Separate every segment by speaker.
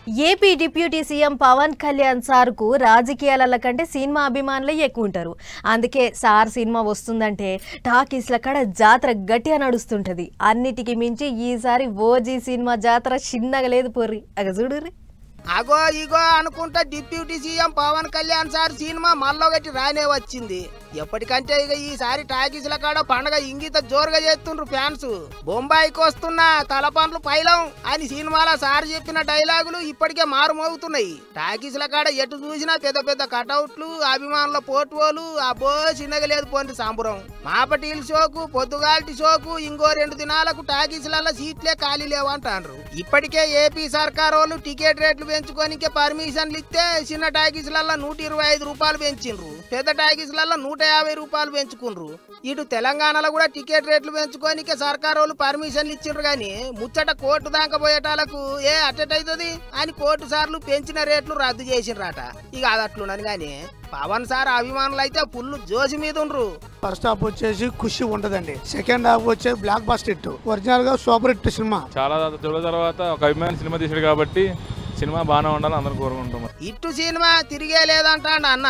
Speaker 1: AP deputy CM Pawan Kalyan సార్కు రాజకీయాల కంటే సినిమా అభిమానులే ఎక్కువ ఉంటారు. అందుకే సార్ సినిమా వస్తుందంటే టాకీస్ల కాడ జాతర గట్టిగా నడుస్తుంటది. అన్నిటికీ మించి ఈసారి ఓజీ సినిమా జాతర చిన్నగా లేదు పోర్రి. అగ చూడుర్రి.
Speaker 2: అగో ఇగో అనుకుంటా deputy CM Pawan Kalyan sir cinema మళ్ళొకటి రానే వచ్చింది. ఎప్పటికంటే ఇక ఈసారి టాకీసుల కాడ పండగ ఇంగిత జోరుగా చేస్తుండ్రు ఫ్యాన్స్. బొంబాయికి వస్తున్నా తలపండ్లు పైలం అని సినిమాలో సార్ చెప్పిన డైలాగులు ఇప్పటికే మారుమోగుతున్నాయి. టాకీసుల కాడ ఎటు చూసినా పెద్ద పెద్ద కటౌట్లు, అభిమానుల పోర్టువోలు, అబ్బో చిన్నగా లేదు పోండి సాంబురం. మాపటీల షోకు, పొద్దుగాల్టి షోకు ఇంకో 2 దినాలకు టాకీసులలో సీట్లే ఖాళీ లేవంటారు. ఇప్పటికే ఏపీ సర్కార్ వాళ్ళు టికెట్ రేట్లు పెంచుకోనికే పర్మిషన్లు ఇస్తే చిన్న టాకీసులలో 125 రూపాయలు పెంచిండ్రు, పెద్ద టాకీసులలో 150 రూపాయలు పెంచుకుండ్రు. ఇటు తెలంగాణలో కూడా టికెట్ రేట్లు పెంచుకోనికే సర్కార్ వాళ్ళు పర్మిషన్లు ఇచ్చిండ్రు. గాని ముచ్చట కోర్టు దాకా పోయేటాలకు అట్టెటైతుంది అని కోర్టు సార్లు పెంచిన రేట్లు రద్దు చేసిండ్రట. ఇక అది అట్లున్నది. గాని పవన్ సార్ అభిమానులు అయితే ఫుల్ జోసి మీద ఉండ్రు.
Speaker 3: ఫస్ట్ హాఫ్ వచ్చేసి ఖుషి ఉంటదండి, సెకండ్ హాఫ్ వచ్చేసి బ్లాక్ బస్టర్ హిట్, ఒరిజినల్ గా సూపర్ హిట్ సినిమా.
Speaker 4: చాలా తర్వాత ఒక అభిమాని సినిమా తీసాడు కాబట్టి సినిమా బాగానే ఉండాలని అందరూ కోరుకుంటాం.
Speaker 2: ఇట్టు సినిమా తిరిగే లేదంటాడు అన్న.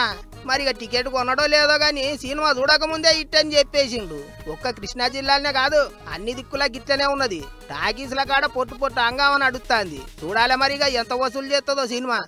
Speaker 2: మరి ఇక టికెట్ కొనడో లేదో గాని సినిమా చూడకముందే ఇట్ అని చెప్పేసిండు. ఒక్క కృష్ణా జిల్లానే కాదు అన్ని దిక్కులా గిట్లనే ఉన్నది. టాకీసుల కాడ పొట్టు హంగామని అడుగుతాంది. చూడాలి మరిగా ఎంత వసూలు చేస్తుందో సినిమా.